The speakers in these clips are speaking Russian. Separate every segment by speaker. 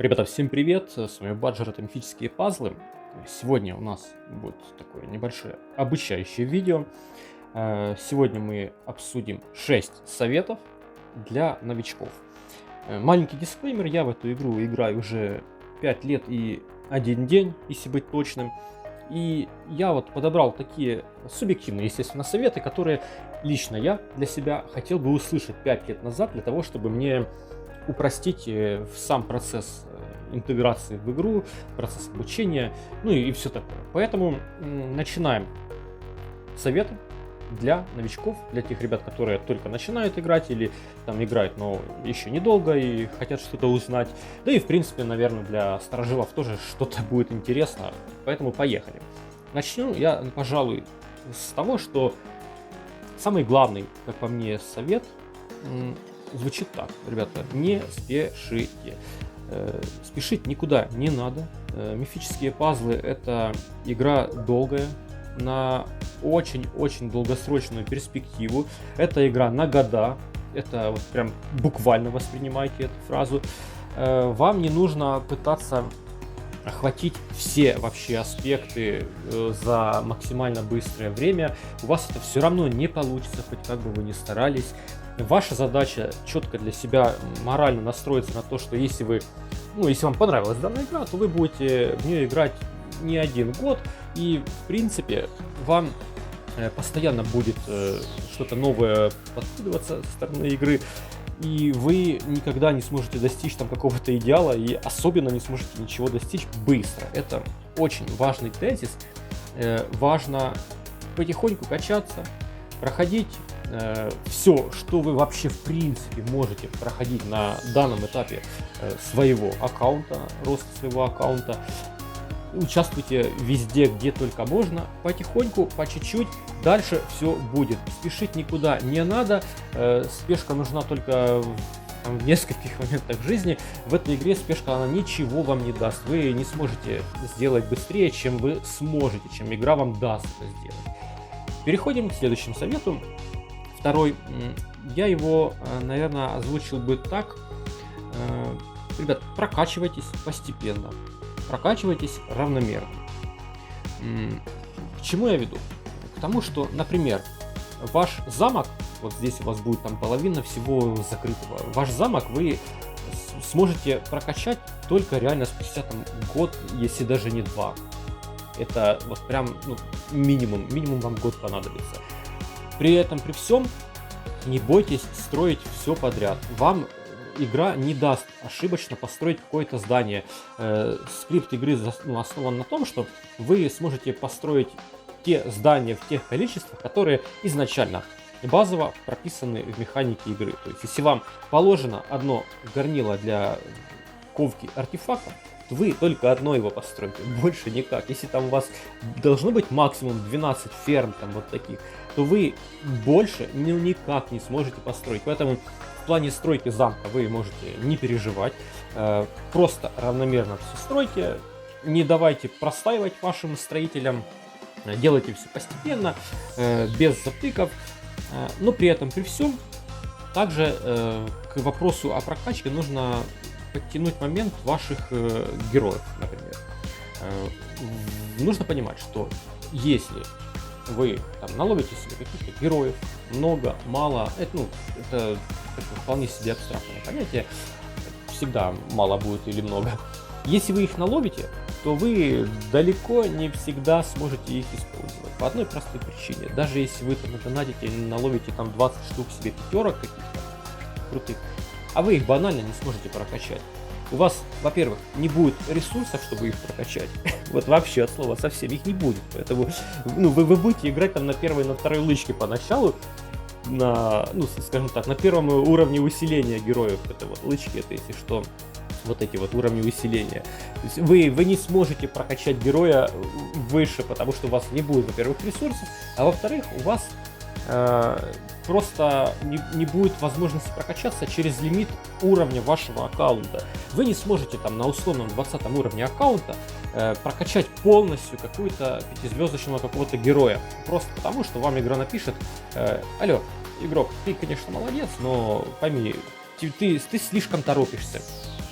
Speaker 1: Ребята, всем привет! С вами Баджер, это мифические пазлы. Сегодня у нас будет такое небольшое обучающее видео. Сегодня мы обсудим 6 советов для новичков. Маленький дисклеймер, я в эту игру играю уже 5 лет и 1 день, если быть точным. И я вот подобрал такие субъективные, естественно, советы, которые лично я для себя хотел бы услышать 5 лет назад, для того, чтобы мне упростить сам процесс интеграции в игру, процесс обучения, ну и все такое. Поэтому начинаем. Советы для новичков, для тех ребят, которые только начинают играть или там играют, но еще недолго и хотят что-то узнать. Да и в принципе, наверное, для старожилов тоже что-то будет интересно. Поэтому поехали. Начну я, пожалуй, с того, что самый главный, как по мне, совет звучит так. Ребята, не спешите. Спешить никуда не надо. Мифические пазлы — это игра долгая, на очень-очень долгосрочную перспективу. Это игра на года. Это вот прям буквально воспринимайте эту фразу. Вам не нужно пытаться охватить все вообще аспекты за максимально быстрое время. У вас это все равно не получится, хоть как бы вы ни старались. Ваша задача четко для себя морально настроиться на то, что если вам понравилась данная игра, то вы будете в нее играть не 1 год, и в принципе вам постоянно будет что-то новое подкидываться со стороны игры, и вы никогда не сможете достичь там какого-то идеала, и особенно не сможете ничего достичь быстро. Это очень важный тезис. Важно потихоньку качаться, проходить все, что вы вообще в принципе можете проходить на данном этапе своего аккаунта, роста своего аккаунта. Участвуйте везде, где только можно, потихоньку, по чуть-чуть, дальше все будет. Спешить никуда не надо, спешка нужна только в нескольких моментах жизни. В этой игре спешка, она ничего вам не даст. Вы не сможете сделать быстрее, чем вы сможете, чем игра вам даст это сделать. Переходим к следующему совету. Второй, я его, наверное, озвучил бы так. Ребят, прокачивайтесь постепенно, прокачивайтесь равномерно. К чему я веду? К тому, что, например, ваш замок, вот здесь у вас будет там половина всего закрытого, ваш замок вы сможете прокачать только реально спустя там год, если даже не 2. Это вот прям минимум вам год понадобится. При этом, при всем, не бойтесь строить все подряд. Вам игра не даст ошибочно построить какое-то здание. Скрипт игры основан на том, что вы сможете построить те здания в тех количествах, которые изначально базово прописаны в механике игры. То есть, если вам положено одно горнило для ковки артефактов, то вы только одно его построите, больше никак. Если там у вас должно быть максимум 12 ферм, там вот таких, то вы больше никак не сможете построить. Поэтому в плане стройки замка вы можете не переживать. Просто равномерно все стройте. Не давайте простаивать вашим строителям. Делайте все постепенно, без затыков. Но при этом, при всем, также к вопросу о прокачке нужно подтянуть момент ваших героев, например. Нужно понимать, что если вы там наловите себе каких-то героев, много, мало, это вполне себе абстрактное понятие, всегда мало будет или много. Если вы их наловите, то вы далеко не всегда сможете их использовать. По одной простой причине. Даже если вы там донатите и наловите там 20 штук себе пятерок каких-то крутых, а вы их банально не сможете прокачать. У вас, во-первых, не будет ресурсов, чтобы их прокачать. Вот вообще от слова совсем их не будет. Поэтому вы будете играть там на первой, на второй лычке поначалу, скажем так, на первом уровне усиления героев. Это вот лычки, это если что, вот эти вот уровни усиления. То есть вы не сможете прокачать героя выше, потому что у вас не будет, во-первых, ресурсов, а во-вторых, у вас просто не будет возможности прокачаться через лимит уровня вашего аккаунта. Вы не сможете там на условном 20 уровне аккаунта прокачать полностью какую-то 5-звездочного какого-то героя. Просто потому, что вам игра напишет: алло, игрок, ты, конечно, молодец, но пойми, ты слишком торопишься.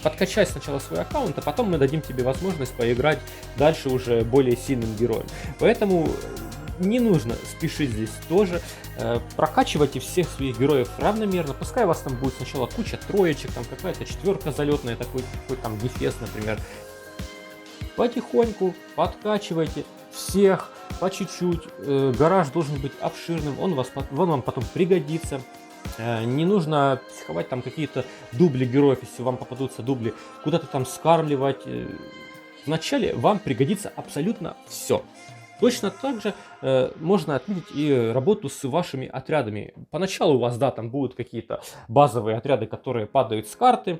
Speaker 1: подкачай сначала свой аккаунт, а потом мы дадим тебе возможность поиграть дальше уже более сильным героем. Поэтому не нужно спешить здесь тоже. Прокачивайте всех своих героев равномерно. Пускай у вас там будет сначала куча троечек, там какая-то четверка залетная, такой там дефес, например. Потихоньку подкачивайте всех по чуть-чуть. Гараж должен быть обширным, он вам потом пригодится. Не нужно психовать там какие-то дубли героев, если вам попадутся дубли, куда-то там скармливать. Вначале вам пригодится абсолютно все. Точно так же можно отметить и работу с вашими отрядами. Поначалу у вас, да, там будут какие-то базовые отряды, которые падают с карты.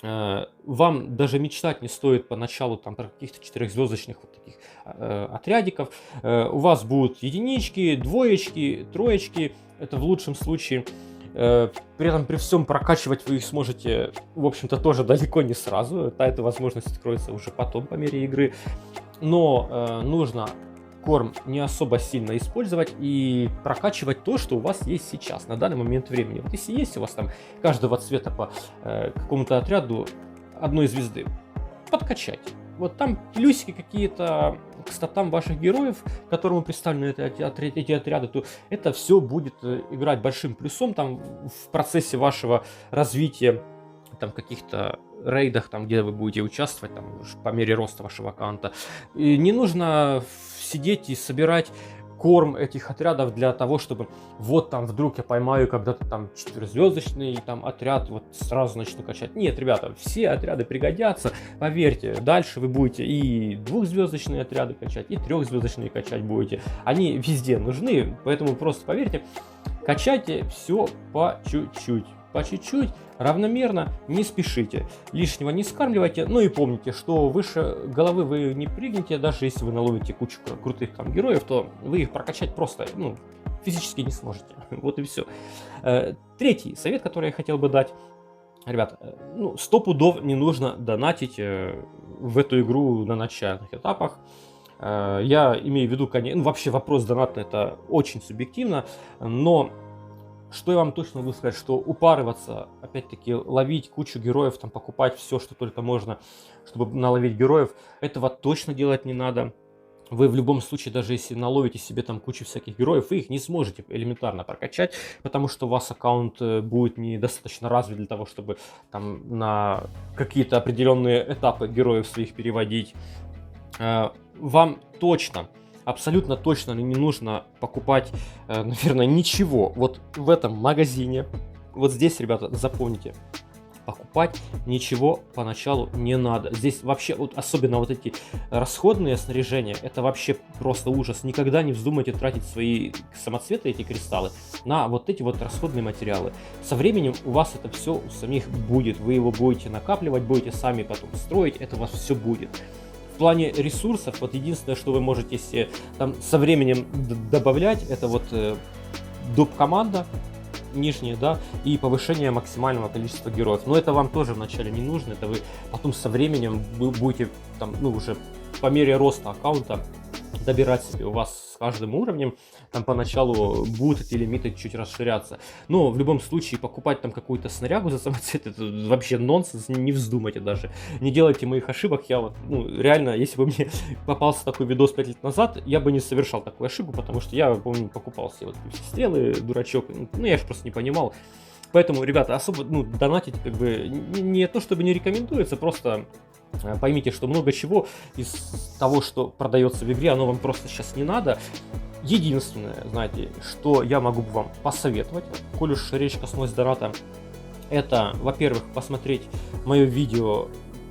Speaker 1: Вам даже мечтать не стоит поначалу там про каких-то 4-звездочных вот таких отрядиков. У вас будут единички, двоечки, троечки. Это в лучшем случае. При этом при всем прокачивать вы их сможете, в общем-то, тоже далеко не сразу. Эта возможность откроется уже потом по мере игры. Но нужно корм не особо сильно использовать и прокачивать то, что у вас есть сейчас, на данный момент времени. Вот если есть у вас там каждого цвета по какому-то отряду одной звезды, подкачайте. Вот там плюсики какие-то к статам ваших героев, которым представлены эти отряды, то это все будет играть большим плюсом там в процессе вашего развития, там каких-то рейдах, там, где вы будете участвовать там, по мере роста вашего аккаунта. И не нужно сидеть и собирать корм этих отрядов для того, чтобы вот там вдруг я поймаю когда-то там 4-звездочный там отряд, вот сразу начну качать. Нет, ребята, все отряды пригодятся, поверьте, дальше вы будете и 2-звездочные отряды качать, и 3-звездочные качать будете. Они везде нужны, поэтому просто поверьте, качайте все по чуть-чуть. По чуть-чуть, равномерно, не спешите, лишнего не скармливайте, ну и помните, что выше головы вы не прыгнете, даже если вы наловите кучу крутых там героев, то вы их прокачать просто, физически не сможете, вот и все. Третий совет, который я хотел бы дать, ребят, 100 пудов не нужно донатить в эту игру на начальных этапах. Я имею в виду, конечно, вообще вопрос донатный, это очень субъективно, но что я вам точно могу сказать, что упарываться, опять-таки, ловить кучу героев, там, покупать все, что только можно, чтобы наловить героев, этого точно делать не надо. Вы в любом случае, даже если наловите себе там кучу всяких героев, вы их не сможете элементарно прокачать, потому что у вас аккаунт будет недостаточно развит для того, чтобы там на какие-то определенные этапы героев своих переводить. Вам точно... Абсолютно точно не нужно покупать, наверное, ничего. Вот в этом магазине, вот здесь, ребята, запомните, покупать ничего поначалу не надо. Здесь вообще, вот особенно вот эти расходные снаряжения, это вообще просто ужас. Никогда не вздумайте тратить свои самоцветы, эти кристаллы, на вот эти вот расходные материалы. Со временем у вас это все у самих будет. Вы его будете накапливать, будете сами потом строить, это у вас все будет. В плане ресурсов, вот единственное, что вы можете если, там, со временем добавлять, это вот доп-команда нижняя, да, и повышение максимального количества героев. Но это вам тоже вначале не нужно, это вы потом со временем вы будете там, уже по мере роста аккаунта добирать себе. У вас с каждым уровнем там поначалу будут эти лимиты чуть расширяться. Но в любом случае покупать там какую-то снарягу за самоцвет, это вообще нонсенс, не вздумайте даже. Не делайте моих ошибок. Я вот, реально, если бы мне попался такой видос 5 лет назад, я бы не совершал такую ошибку, потому что я, помню, покупал все вот стрелы, дурачок. Я же просто не понимал. Поэтому, ребята, особо, донатить как бы не то, чтобы не рекомендуется, просто... Поймите, что много чего из того, что продается в игре, оно вам просто сейчас не надо. Единственное, знаете, что я могу вам посоветовать, коль уж речь коснулась доната, это, во-первых, посмотреть мое видео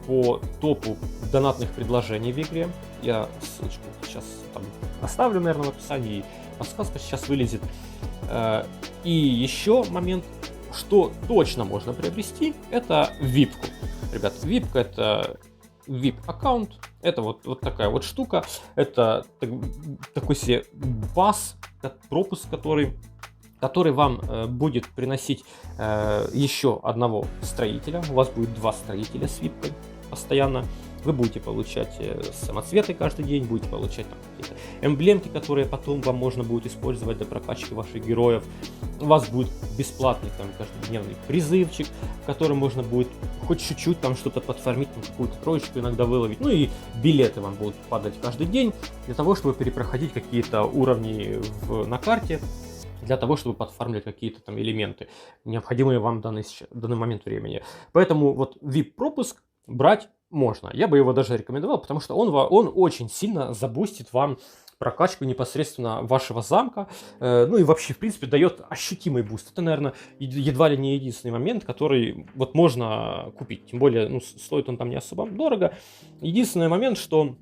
Speaker 1: по топу донатных предложений в игре. Я ссылочку сейчас там оставлю, наверное, в описании, и подсказка сейчас вылезет. И еще момент, что точно можно приобрести, это VIP-ку. Ребят, VIP-ка это... VIP-аккаунт, это вот такая вот штука, это такой себе пас, пропуск, который вам будет приносить еще одного строителя, у вас будет 2 строителя с VIP-кой постоянно, Вы будете получать самоцветы каждый день, будете получать там какие-то эмблемки, которые потом вам можно будет использовать для прокачки ваших героев. У вас будет бесплатный там каждодневный призывчик, в котором можно будет хоть чуть-чуть там что-то подфармить, там, какую-то троечку иногда выловить. Ну и билеты вам будут падать каждый день для того, чтобы перепроходить какие-то уровни на карте, для того, чтобы подфармливать какие-то там элементы, необходимые вам в данный момент времени. Поэтому вот VIP-пропуск брать можно. Я бы его даже рекомендовал, потому что он очень сильно забустит вам прокачку непосредственно вашего замка, ну и вообще, в принципе, дает ощутимый буст. Это, наверное, едва ли не единственный момент, который вот можно купить. Тем более, ну, стоит он там не особо дорого. Единственный момент, что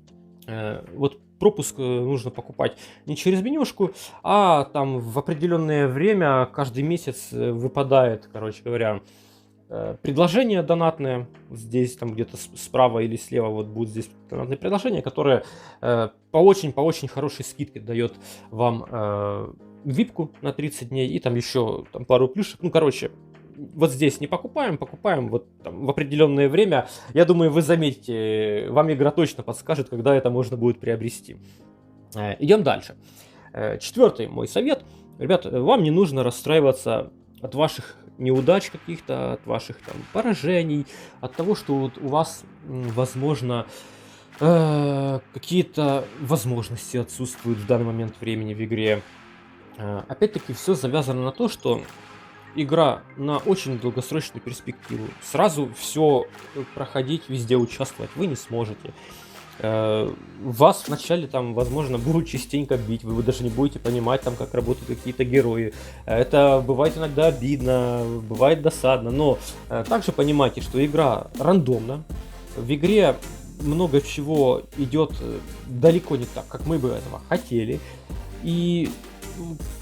Speaker 1: вот пропуск нужно покупать не через менюшку, а там в определенное время каждый месяц выпадает, короче говоря, предложение донатное. Здесь там где-то справа или слева вот будет здесь донатное предложение, которое по очень хорошей скидке дает вам випку на 30 дней и там еще там, пару плюшек. Ну, короче, вот здесь не покупаем вот там, в определенное время. Я думаю, вы заметите, вам игра точно подскажет, когда это можно будет приобрести. Идем дальше. Четвертый мой совет. Ребят, вам не нужно расстраиваться от ваших неудач каких-то, от ваших там поражений, от того, что вот у вас, возможно, какие-то возможности отсутствуют в данный момент времени в игре. Опять-таки, все завязано на то, что игра на очень долгосрочную перспективу. Сразу все проходить, везде участвовать вы не сможете. Вас вначале там, возможно, будут частенько бить, вы даже не будете понимать там, как работают какие-то герои. Это бывает иногда обидно, бывает досадно, но также понимайте, что игра рандомна. В игре много чего идет далеко не так, как мы бы этого хотели. И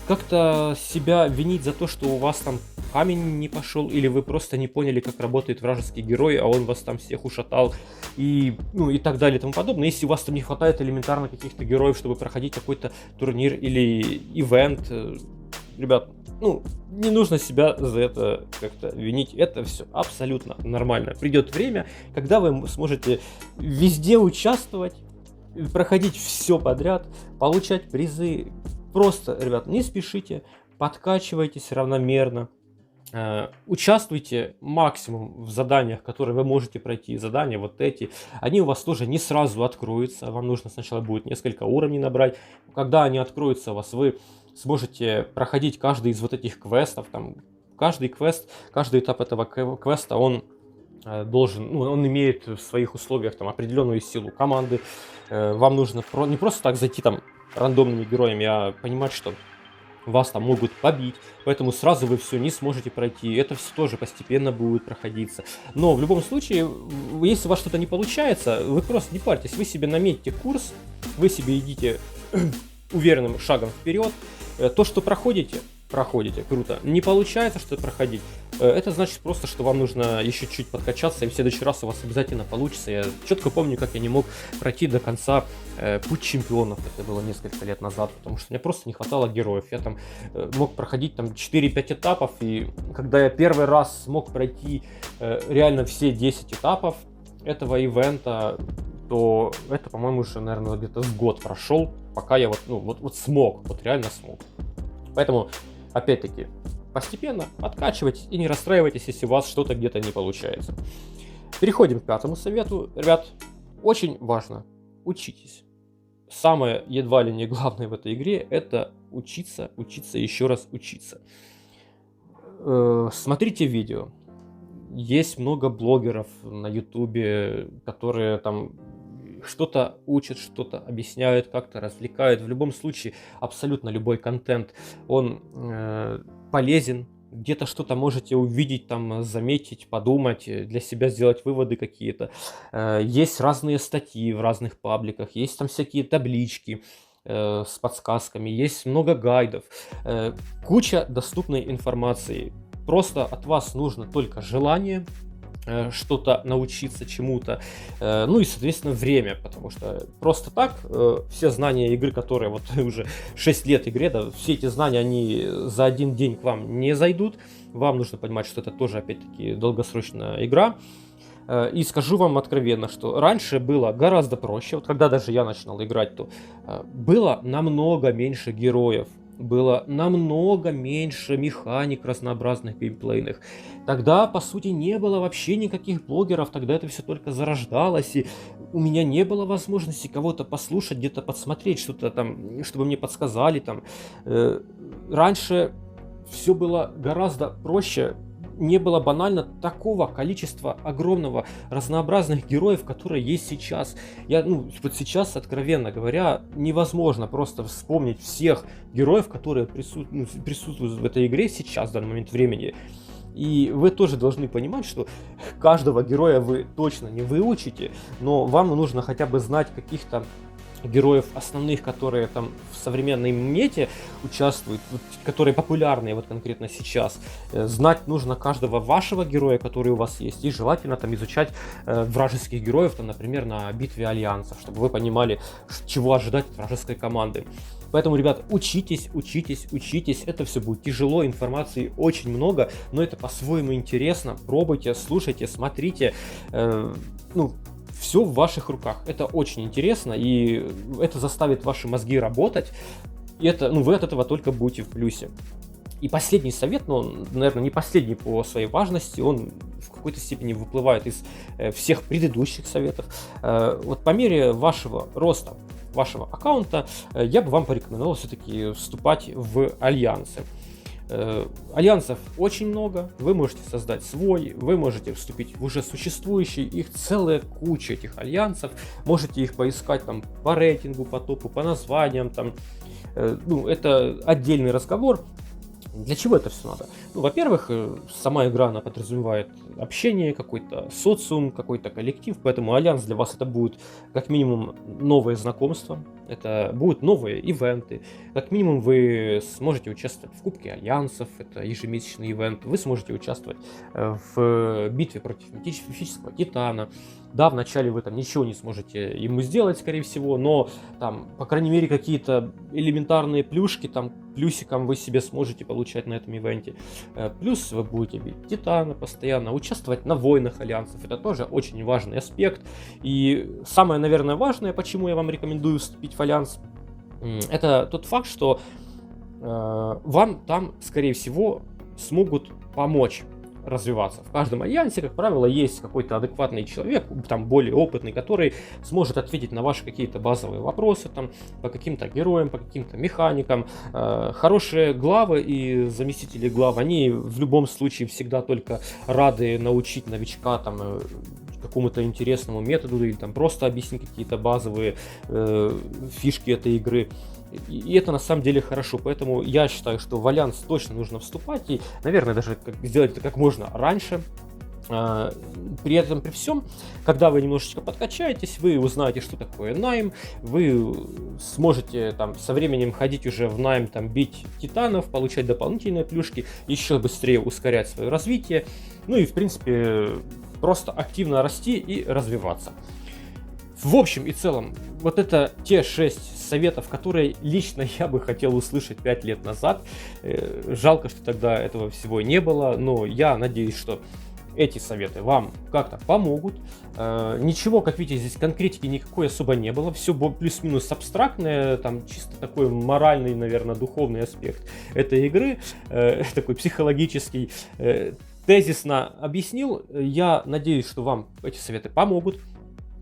Speaker 1: как-то себя винить за то, что у вас там камень не пошел, или вы просто не поняли, как работает вражеский герой, а он вас там всех ушатал, и так далее и тому подобное. Если у вас там не хватает элементарно каких-то героев, чтобы проходить какой-то турнир или ивент, ребят, не нужно себя за это как-то винить. Это все абсолютно нормально. Придет время, когда вы сможете везде участвовать, проходить все подряд, получать призы. Просто, ребят, не спешите, подкачивайтесь равномерно, участвуйте максимум в заданиях, которые вы можете пройти. Задания вот эти, они у вас тоже не сразу откроются. Вам нужно сначала будет несколько уровней набрать. Когда они откроются у вас, вы сможете проходить каждый из вот этих квестов. Там, каждый квест, каждый этап этого квеста, он должен, он имеет в своих условиях там определенную силу команды. Вам нужно не просто так зайти там рандомными героями, а понимать, что вас там могут побить, поэтому сразу вы все не сможете пройти. Это все тоже постепенно будет проходиться. Но в любом случае, если у вас что-то не получается, вы просто не парьтесь, вы себе наметьте курс, вы себе идите уверенным шагом вперед. То, что проходите, круто. Не получается что-то проходить, это значит просто, что вам нужно еще чуть подкачаться, и в следующий раз у вас обязательно получится. Я четко помню, как я не мог пройти до конца Путь Чемпионов. Это было несколько лет назад, потому что мне просто не хватало героев. Я там мог проходить там 4-5 этапов, и когда я первый раз смог пройти реально все 10 этапов этого ивента, то это, по-моему, уже, наверное, где-то с год прошел, пока я вот смог, вот реально смог. Поэтому, опять-таки, постепенно откачивайтесь и не расстраивайтесь, если у вас что-то где-то не получается. Переходим к пятому совету. Ребят, очень важно, учитесь. Самое едва ли не главное в этой игре — это учиться, еще раз учиться. Смотрите видео. Есть много блогеров на ютубе, которые там что-то учат, что-то объясняют, как-то развлекают. В любом случае, абсолютно любой контент, он полезен. Где-то что-то можете увидеть, там, заметить, подумать, для себя сделать выводы какие-то. Есть разные статьи в разных пабликах, есть там всякие таблички с подсказками, есть много гайдов, куча доступной информации. Просто от вас нужно только желание что-то научиться чему-то, ну и, соответственно, время, потому что просто так все знания игры, которые вот уже 6 лет игре, да, все эти знания, они за один день к вам не зайдут. Вам нужно понимать, что это тоже, опять-таки, долгосрочная игра. И скажу вам откровенно, что раньше было гораздо проще. Вот когда даже я начинал играть, то было намного меньше героев. Было намного меньше механик разнообразных геймплейных. Тогда, по сути, не было вообще никаких блогеров, тогда это все только зарождалось, и у меня не было возможности кого-то послушать, где-то подсмотреть, что-то там, чтобы мне подсказали там. Раньше все было гораздо проще, не было банально такого количества огромного разнообразных героев, которые есть сейчас. Вот сейчас, откровенно говоря, невозможно просто вспомнить всех героев, которые присутствуют в этой игре сейчас, в данный момент времени. И вы тоже должны понимать, что каждого героя вы точно не выучите, но вам нужно хотя бы знать каких-то героев основных, которые там в современной мете участвуют, вот, которые популярные вот конкретно сейчас. Знать нужно каждого вашего героя, который у вас есть, и желательно там изучать вражеских героев, там, например, на битве альянсов, чтобы вы понимали, чего ожидать от вражеской команды. Поэтому, ребят, учитесь, это все будет тяжело, информации очень много, но это по-своему интересно, пробуйте, слушайте, смотрите, все в ваших руках. Это очень интересно, и это заставит ваши мозги работать. И вы от этого только будете в плюсе. И последний совет, но он, наверное, не последний по своей важности, он в какой-то степени выплывает из всех предыдущих советов. Вот по мере вашего роста, вашего аккаунта, я бы вам порекомендовал все-таки вступать в альянсы. Альянсов очень много, вы можете создать свой, вы можете вступить в уже существующий, их целая куча этих альянсов, можете их поискать там по рейтингу, по топу, по названиям, там, это отдельный разговор. Для чего это все надо? Во-первых, сама игра, она подразумевает общение, какой-то социум, какой-то коллектив, поэтому альянс для вас это будет как минимум новые знакомства, это будут новые ивенты, как минимум вы сможете участвовать в Кубке альянсов, это ежемесячный ивент, вы сможете участвовать в битве против мифического Титана. Да, вначале вы там ничего не сможете ему сделать, скорее всего, но там, по крайней мере, какие-то элементарные плюшки, там, плюсиком вы себе сможете получать на этом ивенте. Плюс вы будете бить Титана постоянно, участвовать на войнах альянсов, это тоже очень важный аспект. И самое, наверное, важное, почему я вам рекомендую вступить в альянс, это тот факт, что вам там, скорее всего, смогут помочь развиваться. В каждом альянсе, как правило, есть какой-то адекватный человек, там более опытный, который сможет ответить на ваши какие-то базовые вопросы, там, по каким-то героям, по каким-то механикам. Хорошие главы и заместители глав, они в любом случае всегда только рады научить новичка там какому-то интересному методу или там просто объяснить какие-то базовые фишки этой игры. И это на самом деле хорошо, поэтому я считаю, что в альянс точно нужно вступать и, наверное, даже сделать это как можно раньше. При этом, при всем, когда вы немножечко подкачаетесь, вы узнаете, что такое найм, вы сможете там со временем ходить уже в найм, там бить титанов, получать дополнительные плюшки, еще быстрее ускорять свое развитие, и в принципе просто активно расти и развиваться. В общем и целом, вот это те 6 советов, которые лично я бы хотел услышать 5 лет назад. Жалко, что тогда этого всего не было, но я надеюсь, что эти советы вам как-то помогут. Ничего, как видите, здесь конкретики никакой особо не было. Все плюс-минус абстрактное, там чисто такой моральный, наверное, духовный аспект этой игры, такой психологический. Тезисно объяснил. Я надеюсь, что вам эти советы помогут.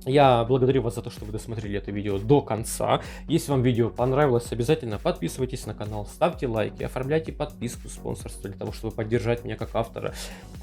Speaker 1: Я благодарю вас за то, что вы досмотрели это видео до конца. Если вам видео понравилось, обязательно подписывайтесь на канал, ставьте лайки, оформляйте подписку, спонсорство для того, чтобы поддержать меня как автора.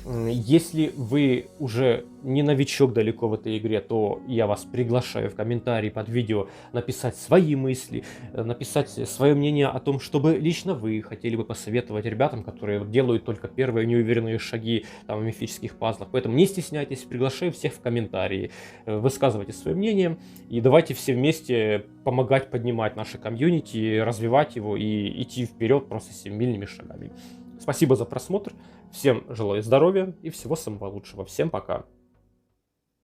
Speaker 1: Если вы уже не новичок далеко в этой игре, то я вас приглашаю в комментарии под видео написать свои мысли, написать свое мнение о том, чтобы лично вы хотели бы посоветовать ребятам, которые делают только первые неуверенные шаги там, в мифических пазлах. Поэтому не стесняйтесь, приглашаю всех в комментарии, высказывайте свое мнение и давайте все вместе помогать поднимать наше комьюнити, развивать его и идти вперед просто семимильными шагами. Спасибо за просмотр, всем желаю здоровья и всего самого лучшего. Всем пока!